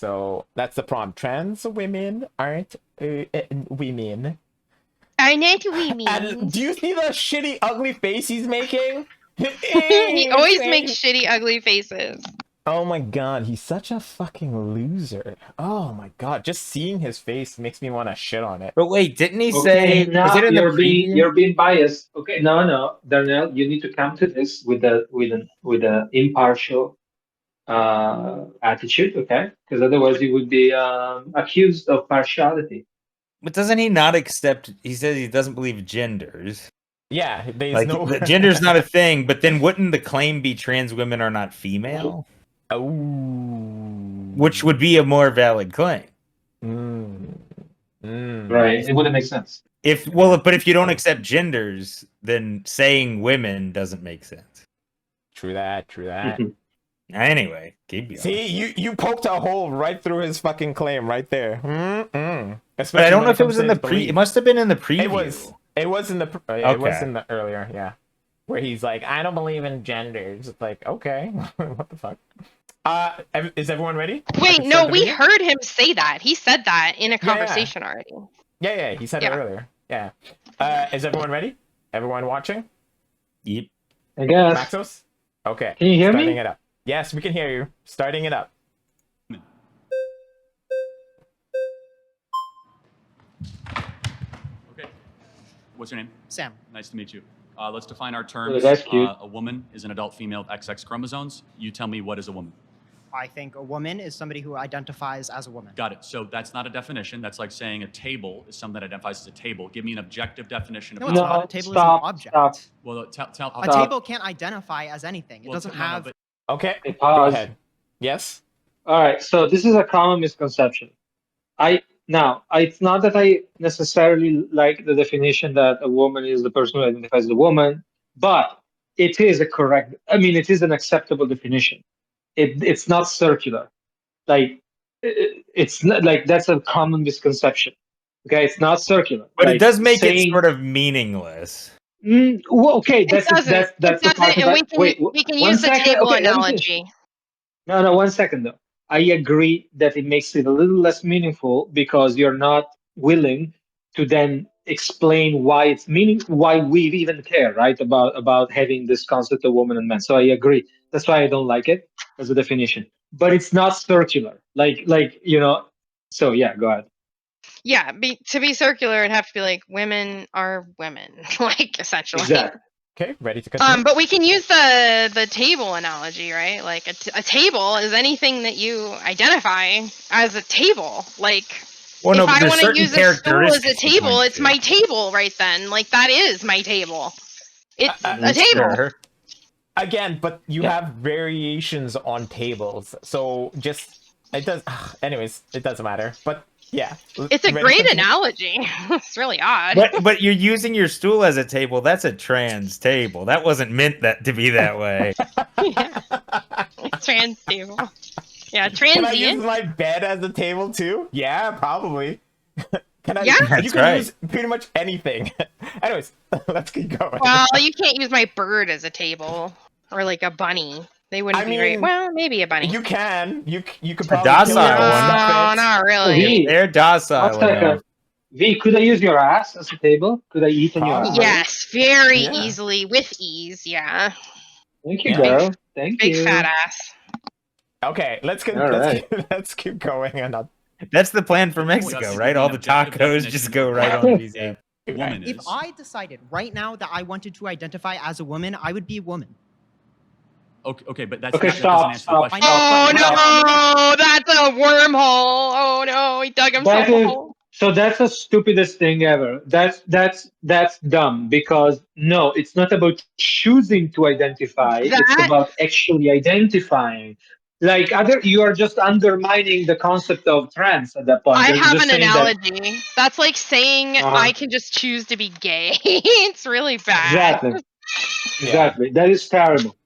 So that's the prompt. Trans women aren't women. I know what we And mean. do you see the shitty, ugly face he's making? He always makes shitty, ugly faces. Oh my god, he's such a fucking loser. Oh my god, just seeing his face makes me want to shit on it. But wait, didn't he Okay, say? now Was it in the preview? you're being biased. Okay, no, Darnell, you need to come to this with an impartial attitude, okay? Because otherwise you would be accused of partiality. But doesn't he not accept? He says he doesn't believe genders. Yeah, there's Like no gender's not a thing. But then wouldn't the claim be trans women are not female? Oh. Which would be a more valid claim. Right, it wouldn't make sense. But if you don't accept genders, then saying women doesn't make sense. True that. Anyway, keep going. See, you poked a hole right through his fucking claim right there. But I don't know if it was in the pre. It must have been in the preview. It was in the. It was in the earlier, yeah, where he's like, I don't believe in genders. It's like, okay, what the fuck? Is everyone ready? Wait, no, we heard him say that. He said that in a conversation already. Yeah, he said it earlier. Yeah. Is everyone ready? Everyone watching? Yep. I guess. Maxos? Okay. Can you hear me? Starting it up. Yes, we can hear you. Starting it up. Okay. What's your name? Sam. Nice to meet you. Let's define our terms. that's cute. A woman is an adult female with XX chromosomes. You tell me what is a woman. I think a woman is somebody who identifies as a woman. Got it. So that's not a definition. That's like saying a table is something that identifies as a table. Give me an objective definition of No, a it's table. not. A table stop, is an object. stop. Well, tell. A table can't identify as anything. It doesn't have. But Okay. Okay, Go pause. ahead. Yes? All right, so this is a common misconception. It's not that I necessarily like the definition that a woman is the person who identifies as a woman, but it is it is an acceptable definition. It's not circular. Like, it's not like that's a common misconception. Okay, it's not circular. But Like, it does make saying, it sort of meaningless. Well, okay, that's it doesn't. that's It the part doesn't. of And that. Wait, we can one use the second. table Okay, let me finish. analogy. No, 1 second though. I agree that it makes it a little less meaningful because you're not willing to then explain why we even care, right? About having this concept of woman and man. So I agree. That's why I don't like it as a definition. But it's not circular. So yeah, go ahead. Yeah, to be circular, it'd have to be like women are women, like essentially. Exactly. Okay, ready to continue? But we can use the table analogy, right? Like a table is anything that you identify as a table. Like, Well, if I there's want to certain use a stool as a characteristics you table, point it's to. my table right then. Like, that is my table. It's a That's table. fair. Again, but you have variations on tables. So just, it does, anyways, it doesn't matter. But yeah. It's a Ready to great continue? analogy. It's really odd. But you're using your stool as a table. That's a trans table. That wasn't meant to be that way. Yeah. Trans table. Yeah, Can I use transient. my bed as a table too? Yeah, probably. Can I? Yeah. You That's can right. use pretty much anything. Anyways, let's keep going. Well, you can't use my bird as a table or like a bunny. They wouldn't I be right. mean, Well, maybe a bunny. You can. You could A probably docile kill your own one. stuff No, in. not really. V, They're docile 1 second. enough. V, could I use your ass as a table? Could I eat on your ass? Probably. Yes, very Yeah. easily, with ease. Yeah, Thank you, Yeah. girl. Thank big you. fat ass. Okay, let's All right. let's keep going. And I'll, That's the plan for Mexico, Yes. right? All the Objective tacos definition just go of right what on these. a woman If is. I decided right now that I wanted to identify as a woman, I would be a woman. Okay, but that's Okay, that doesn't answer the stop. question. Oh Stop. no, that's a wormhole. Oh no, he dug himself That a is hole. so. That's the stupidest thing ever. That's dumb because no, it's not about choosing to identify. It's That about actually identifying. Like you are just undermining the concept of trans at that point. I You're have just an saying that- analogy. That's like saying Uh-huh. I can just choose to be gay. It's really bad. Exactly. Exactly. That is terrible.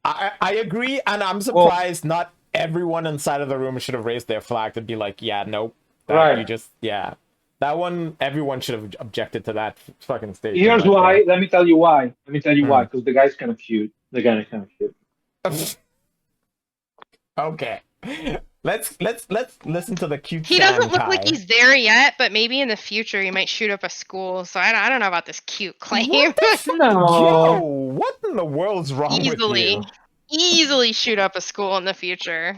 I agree, and I'm surprised not everyone inside of the room should have raised their flag to be like, yeah, nope. That, Right. You just, yeah. That one, everyone should have objected to that fucking statement. Here's right why. Let me tell you why. Let me tell you Hmm. why. Because the guy's kind of cute. The guy is kind of cute. there. Okay. Let's listen to the cute. He doesn't look Kai. like he's there yet, but maybe in the future he might shoot up a school. So I don't know about this cute claim. Yo, No. what in the world's wrong Easily, with easily shoot up a school in the future.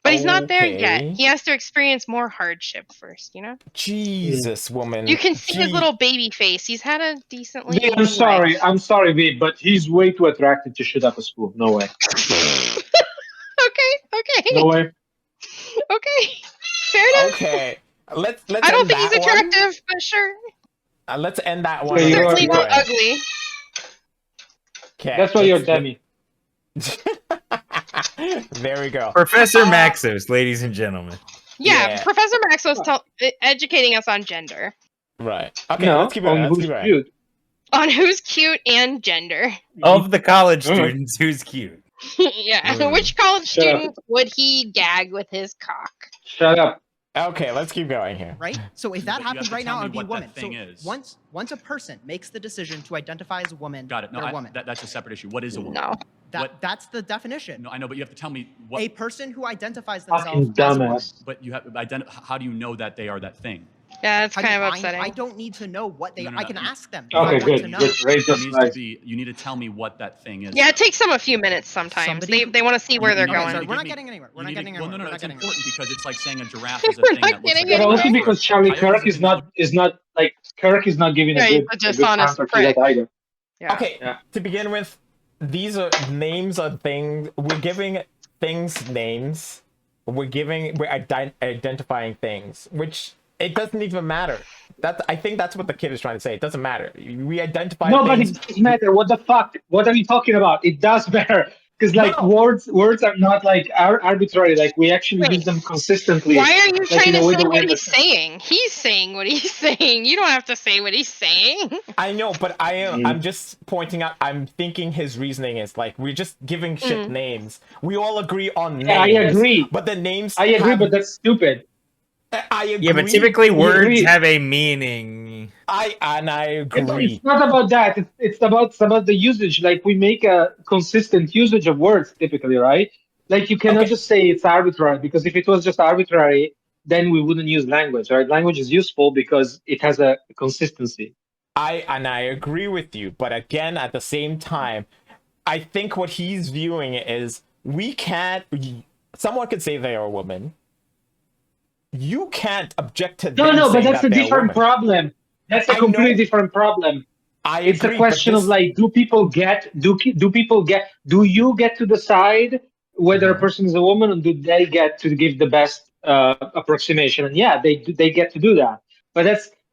But he's not there yet. Okay. He has to experience more hardship first, you know? you? Jesus, woman. You can see his Gee- little baby face. He's had a decently V, I'm easy sorry. life. I'm sorry, V, but he's way too attractive to shoot up a school. No way. Okay. No way. Okay. Fair enough. Okay, let's. I don't end think he's that one. attractive, but sure. Let's end that one. Yeah, on you a are- Certainly good not note. ugly. Okay, That's why you're let's- Demi. There we go. Professor Maxos, ladies and gentlemen. Yeah, Yeah. Professor Maxwell's educating us on gender. Right. Okay, No, let's keep going. on Let's who's keep going. cute. On who's cute and gender. Of the college Mhm. students, who's cute? Yeah. Mm. Which college Shut up. student would he gag with his cock? Shut up. Okay, let's keep going here. Right? So if But that you happens have to right tell now, me it would be a what that woman. So thing is. once a person makes the decision to identify as a woman, Got it. No, they're a woman. that's a separate issue. What is a woman? No. what- That's the definition. No, I know, but you have to tell me what. A person who identifies Fucking themselves as a woman. dumbass. But you have how do you know that they are that thing? Yeah, that's How do kind you- of upsetting. I don't need to know what they. No, no, I no, can you- ask them. if I Okay, want good. to know. Good. Raise There those needs flags. to be. You need to tell me what that thing is. Yeah, it takes them a few minutes sometimes. Somebody- They want to see where they're No, Okay, going. sorry, you we're give not me- getting anywhere. We're You not need to- getting well, anywhere. no, We're no, not it's getting important because it's like saying a giraffe is a We're thing not that looks getting like But a also giraffe. because Charlie Coyotes Kirk is a is thing not like Kirk is not giving Yeah, a he's good, a a good dishonest counter to that prick. either. Yeah. Okay, Yeah. to begin with, these are names of things. We're giving things names. We're identifying things, which it doesn't even matter. I think that's what the kid is trying to say. It doesn't matter. We identify No, but things. it doesn't matter. What the fuck? What are you talking about? It does matter. Because like No. words are not like arbitrary. Like we actually Wait. use them consistently. Why are you like, trying in a to way say that we what he's understand. saying? He's saying what he's saying. You don't have to say what he's saying. I know, but Mm. I'm just pointing out. I'm thinking his reasoning is like we're just giving shit names. We all agree on names. Yeah, I agree. But the names. I agree, have- but that's stupid. I agree. Yeah, but typically We words agree. have a meaning. I Yeah, but agree. it's not about that. It's about the usage. Like we make a consistent usage of words typically, right? Like you cannot Okay. just say it's arbitrary because if it was just arbitrary, then we wouldn't use language, right? Language is useful because it has a consistency. I agree with you, but again, at the same time, I think what he's viewing is we can't. Someone could say they are a woman. You can't object to them. No, but saying that's that a they're different woman. problem. That's a I completely know. different problem. I It's agree, a question but of like, do you get to decide whether a Mhm. person is a woman, or do they get to give the best approximation? And yeah, they get to do that. But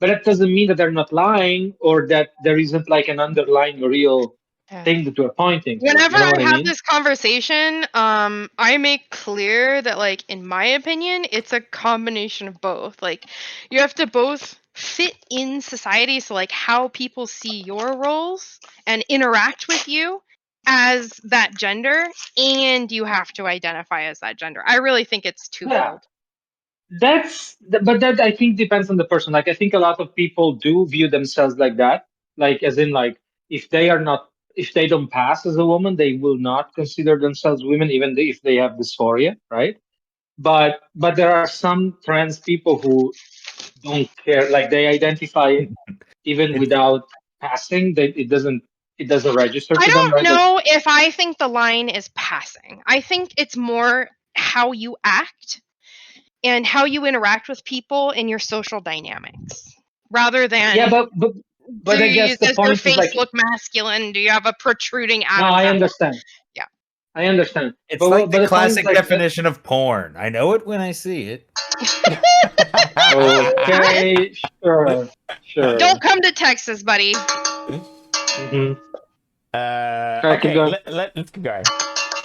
that doesn't mean that they're not lying or that there isn't like an underlying real thing that we're pointing to. Whenever You know I what have mean? this conversation, I make clear that, like, in my opinion, it's a combination of both. Like, you have to both fit in society, so like how people see your roles and interact with you as that gender, and you have to identify as that gender. I really think it's twofold. But that I think depends on the person. Like I think a lot of people do view themselves like that. Like as in like if they don't pass as a woman, they will not consider themselves women, even if they have dysphoria, right? But there are some trans people who don't care. Like they identify even without passing. It doesn't register to I them. don't Right? know if I think the line is passing. I think it's more how you act and how you interact with people in your social dynamics, rather than Yeah, but I guess the does point your is face like look masculine? Do you have a protruding no, Adam's I apple? understand. Yeah. I understand. It's But like but the point is, classic like, definition of porn. I know it when I see it. Okay, sure. Don't come to Texas, buddy. Mhm. keep Okay, going. let's keep going.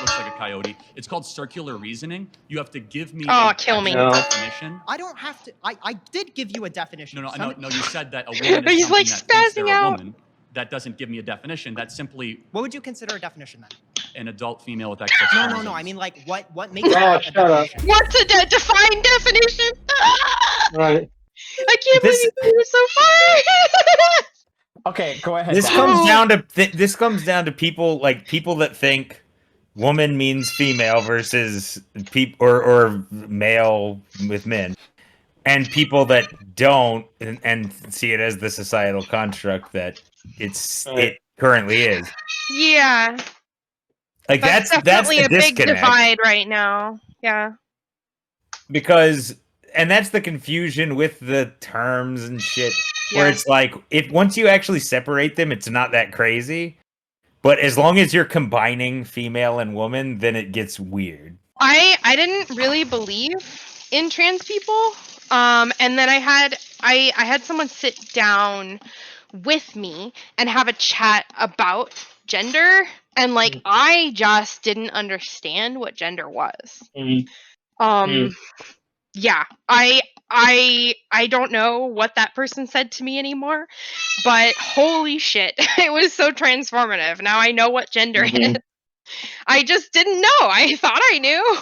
Looks like a coyote. It's called circular reasoning. You have to give me Oh, a kill me. actual No. definition. I don't have to. I did give you a definition. No, Somebody- you said that a woman is He's, like, something that thinks they're spazzing a out. woman. That doesn't give me a definition. That's simply What would you consider a definition then? an adult female with XX No. chromosomes. I mean, like, what makes Oh, that a shut up. definition? What's a defined definition? Right. I can't This- believe you were so far. Okay, go ahead. This Dan. comes down to people that think woman means female versus people or male with men, and people that don't and see it as the societal construct that it currently is. Yeah, Like that's that's definitely the a big disconnect. divide right now. Yeah. Because and that's the confusion with the terms and shit where Yeah. it's like if once you actually separate them it's not that crazy, but as long as you're combining female and woman then it gets weird. I didn't really believe in trans people. And then I had someone sit down with me and have a chat about gender, and like I just didn't understand what gender was. Mhm. Yeah, I don't know what that person said to me anymore, but holy shit, it was so transformative. Now I know what gender Mhm. is. I just didn't know. I thought I knew.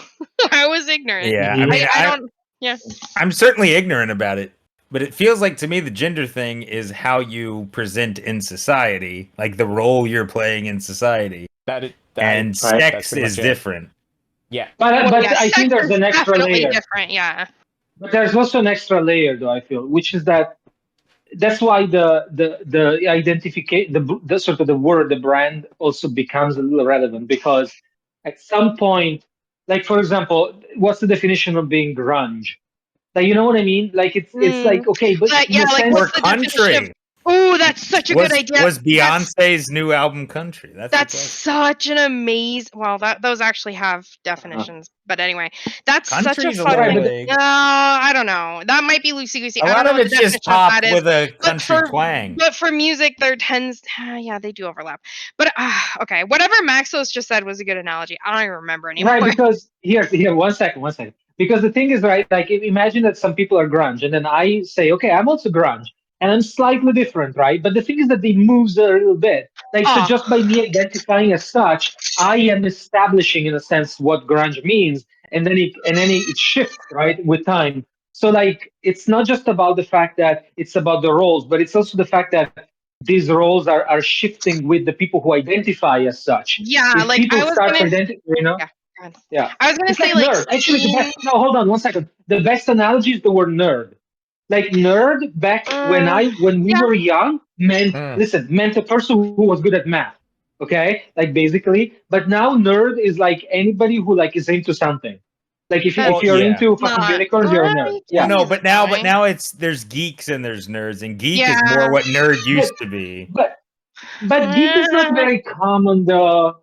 I was ignorant. Yeah, I Mhm. mean I don't. Yeah. I'm certainly ignorant about it, but it feels like to me the gender thing is how you present in society, like the role you're playing in society. And that's sex pretty is much it. different. Yeah. But Well, yeah, I think sex there's is an extra definitely layer. different. Yeah. But there's also an extra layer, though I feel, which is that's why the identification the sort of the word the brand also becomes a little relevant because at some point, like for example, what's the definition of being grunge? Like you know what I mean? Like it's like okay, but But in yeah, a like sense, Or what's the definition of? country. Oh, that's such a good idea. Was Beyonce's new album country? That's the That's question. such an amazing. Well, those actually have definitions, but anyway, that's such a Country's a fun. little Right, vague. I don't know. That might be loosey goosey. A I don't lot know of what it's the just definition of pop that is. with a But country for twang. but for music, there tends. Yeah, they do overlap. But okay, whatever Maxos just said was a good analogy. I don't even remember anymore. right? Because here, one second. Because the thing is, right? Like imagine that some people are grunge, and then I say, okay, I'm also grunge, and I'm slightly different, right? But the thing is that they moves a little bit. Like so, Oh. just by me identifying as such, I am establishing, in a sense, what grunge means, and then it shifts, right, with time. So like, it's not just about the fact that it's about the roles, but it's also the fact that these roles are shifting with the people who identify as such. Yeah, If like people I was start gonna. identifying, you know, Yeah. go ahead. yeah. I was gonna It's say like like nerd. Actually, the scene. best. No, hold on one second. The best analogy is the word nerd. Like nerd back when we Yeah. were young meant Mm. meant a person who was good at math. Okay, like basically. But now nerd is like anybody who like is into something. Like if That's if you're yeah. into fucking not unicorns, you're a nerd. right. Well, Yeah. no, He's but now fine. there's geeks and there's nerds, and geek is Yeah. more what nerd But used to be. but geek is not very common though.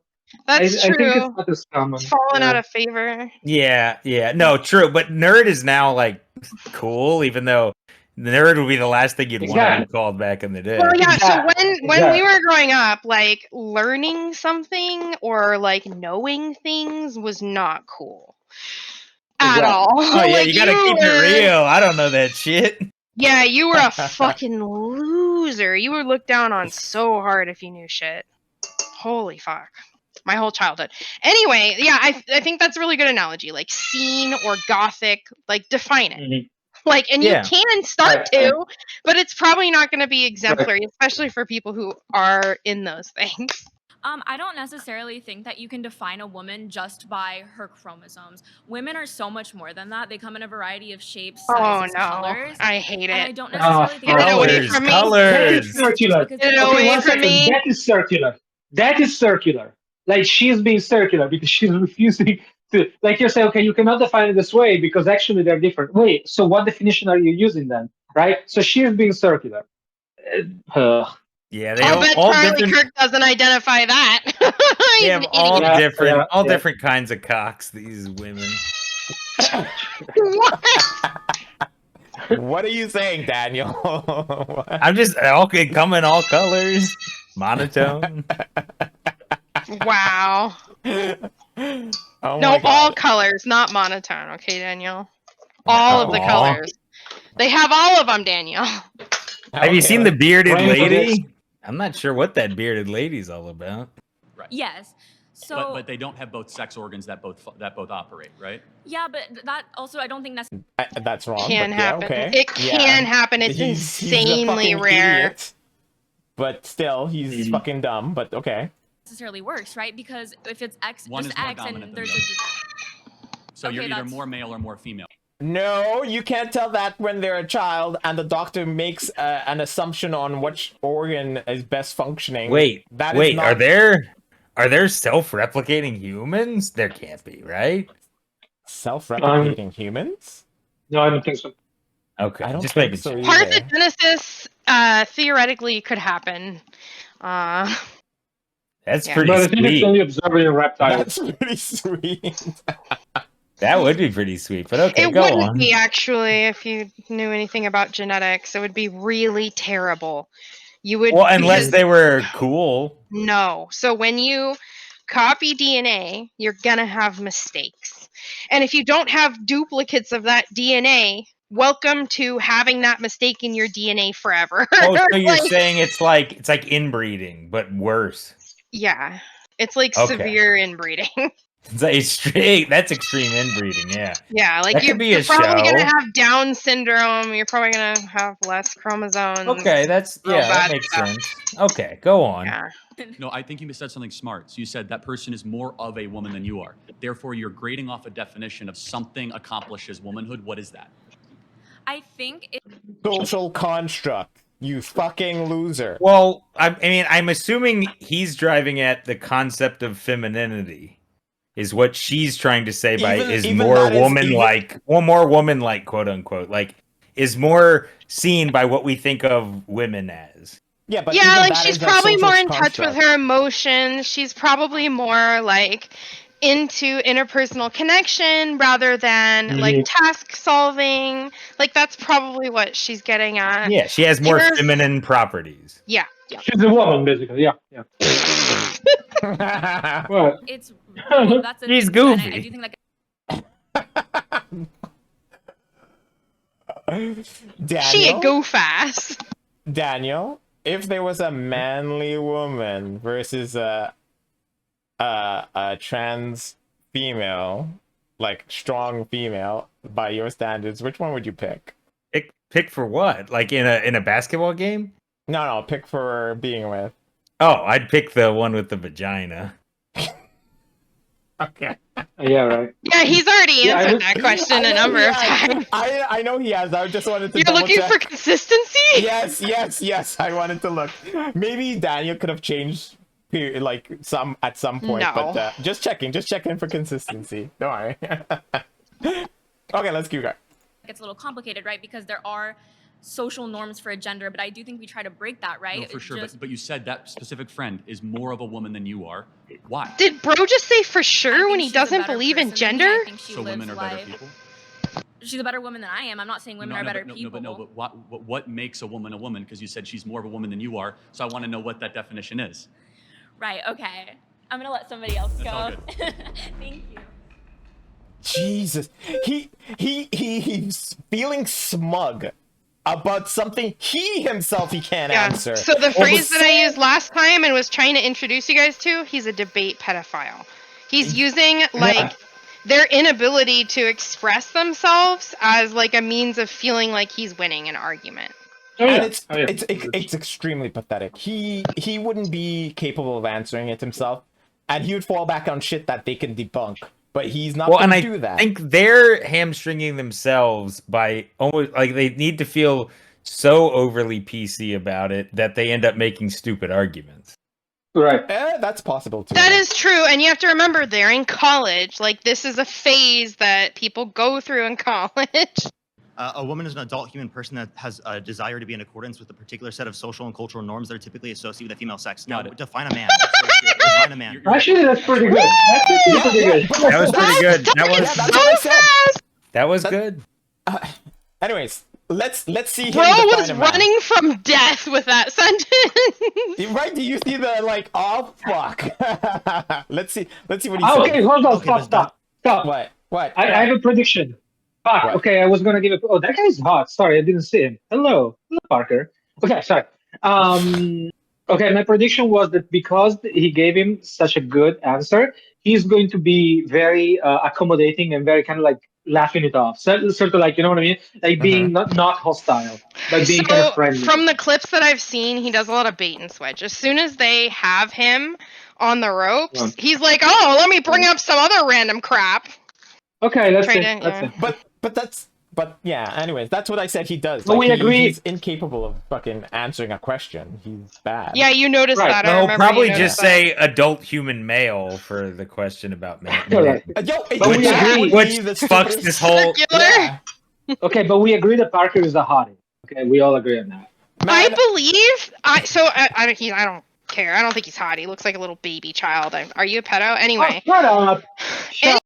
That's I think it's true. not as common. Fallen out Yeah. of favor. Yeah, no, true. But nerd is now like cool, even though nerd would be the last thing you'd want to Exactly. be called back in the day. Well, yeah. So Exactly. when we were growing up, like learning something or like knowing things was not cool at Exactly. all. Oh yeah, Like, you gotta keep were- it real. I don't know that shit. Yeah, you were a fucking loser. You were looked down on so hard if you knew shit. Holy fuck. My whole childhood. Anyway, yeah, I think that's a really good analogy. Like scene or gothic, like define it. Mhm. Like, and Yeah. you can start Right, to, but it's probably not going to be exemplary, especially for people who are in those things. I don't necessarily think that you can define a woman just by her chromosomes. Women are so much more than that. They come in a variety of shapes, Oh sizes, no, colors. I hate And I it. don't necessarily think Get it away Colors, from me. That colors. is circular. because Get it they- away Okay, one from second. me. That is circular. That is circular. Like she's being circular because she's refusing to. Like you're saying, okay, you cannot define it this way because actually they're different. Wait, so what definition are you using then? Right? So she is being circular. Yeah, they I'll bet all Charlie different. Kirk doesn't identify that. They He's have an all idiot. Yeah, different, yeah, all yeah. different kinds of cocks. These women. What? What are you saying, Daniel? I'm just okay. Come in all colors, monotone. Wow. Oh No, my all God. colors, not monotone. Okay, Daniel. All of the Aw. colors. They have all of them, Daniel. Have you seen the bearded Rainbow lady? I'm not sure what that bearded lady's all about. Right. Yes. So But they don't have both sex organs that both operate, right? yeah, but that also I don't think that's That's wrong. Can but yeah, happen. okay. It can happen. It's He's a insanely fucking rare. idiot, but still, he's Mhm. fucking dumb. But okay. necessarily works, right? Because if it's X, One just is more X, dominant and than there's the a. So Okay, you're either that's- more male or more female. No, you can't tell that when they're a child and the doctor makes an assumption on which organ is best functioning. Wait, That is wait, not... are there self-replicating humans? There can't be, right? self-replicating humans? No, I don't think so. Okay, I don't just think making so sure. either. Parthenogenesis theoretically could happen. That's Yeah. pretty But I think it's sweet. only observed in reptiles. That's pretty sweet. That would be pretty sweet. But okay, It go wouldn't on. be actually if you knew anything about genetics. It would be really terrible. You would Well, unless because- they were cool. No. So when you copy DNA, you're gonna have mistakes. And if you don't have duplicates of that DNA, welcome to having that mistake in your DNA forever. Oh, so you're Like, saying it's like inbreeding, but worse. yeah. It's like Okay. severe inbreeding. It's like extreme. That's extreme inbreeding. Yeah. Yeah, like That you're, could be you're a probably show. gonna have Down syndrome. You're probably gonna have less chromosomes. Okay, that's real yeah, that bad makes stuff. sense. Okay, go on. Yeah. No, I think you said something smart. So you said that person is more of a woman than you are. Therefore, you're grading off a definition of something accomplishes womanhood. What is that? I think it, Social construct. You fucking loser. Well, I mean, I'm assuming he's driving at the concept of femininity. Is what she's trying to say by Even- is even more that is- woman-like, well, more woman-like, quote unquote, like is more seen by what we think of women as. Yeah, but Yeah, even like that she's is a probably social more in touch construct. with her emotions. She's probably more like into interpersonal connection rather than like Mhm. task solving. Like that's probably what she's getting at. Yeah, she has more There's- feminine properties. Yeah. Yeah. She's a woman, basically. Yeah, yeah. What? it's well, that's a She's thing, and I goofy. do think She Daniel, go fast. Daniel, if there was a manly woman versus a trans female, like strong female by your standards, which one would you pick? Pick for what? Like in a basketball game? No, pick for being with. Oh, I'd pick the one with the vagina. Okay. Yeah, right. Yeah, he's already Yeah, I answered would- that question a number of times. I know he has. I just wanted to. You're double looking check. for consistency? Yes. I wanted to look. Maybe Daniel could have changed, like at some point. No. But just checking for consistency. Don't worry. Okay, let's keep going. it's a little complicated, right? Because there are social norms for a gender, but I do think we try to break that, right? No, for It's sure. just- But you said that specific friend is more of a woman than you are. Why? Did bro just say for I sure think when he she's a doesn't better believe in person than me. gender? I think she So lives women are better life. people? She's a better woman than I am. I'm not saying women are better people. But what makes a woman? Because you said she's more of a woman than you are. So I want to know what that definition is. Right, okay. I'm gonna let somebody else That's go. all Thank you. Jesus, he's feeling smug about something he himself he can't answer. So the Or phrase that I saying- used last time and was trying to introduce you guys to, he's a debate pedophile. He's using like their inability to express themselves as like a means of feeling like he's winning an argument. Oh, yeah. And it's Oh, yeah. it's extremely pathetic. He wouldn't be capable of answering it himself, and he would fall back on shit that they can debunk. But he's not Well, going and to I do that. think they're hamstringing themselves by almost like they need to feel so overly PC about it that they end up making stupid arguments. Right. That's possible too. That is true, and you have to remember they're in college. Like this is a phase that people go through in college. A woman is an adult human person that has a desire to be in accordance with a particular set of social and cultural norms that are typically associated with the female sex. Now, Got it. define a man. Define a man. You're- Actually, that's pretty good. That's actually pretty good. That was pretty good. That Yeah, was that's what I said. that was good. Anyways, let's see him Bro define was a man. running from death with that sentence. Right? Do you see the like? Oh fuck! Let's see what he Okay, said. hold on. Okay, but Stop. What? I have a prediction. Fuck. What? Okay, I was gonna give a. Oh, that guy's hot. Sorry, I didn't see him. Hello, Parker. Okay, sorry. Okay, my prediction was that because he gave him such a good answer, he's going to be very accommodating and very kind of like laughing it off. So, sort of like, you know what I mean? Like being not hostile, but being kind of friendly. From the clips that I've seen, he does a lot of bait and switch. As soon as they have him on the ropes, Yeah. he's like, "Oh, let me bring up some other random crap." Okay, let's Trade see. in, Let's yeah. see. But yeah. Anyways, that's what I said he does. But we agree- He's incapable of fucking answering a question. He's bad. Yeah, you noticed Right. that. I No, remember probably you just noticed say adult human male for the question about man. Correct. Yo, But we agree- Which fucks this whole. Circular. Yeah. Okay, but we agree that Parker is a hottie. Okay, we all agree on that. I Man, believe. I don't care. I don't think he's hot. He looks like a little baby child. Are you a pedo? Anyway. Oh, shut up. Shut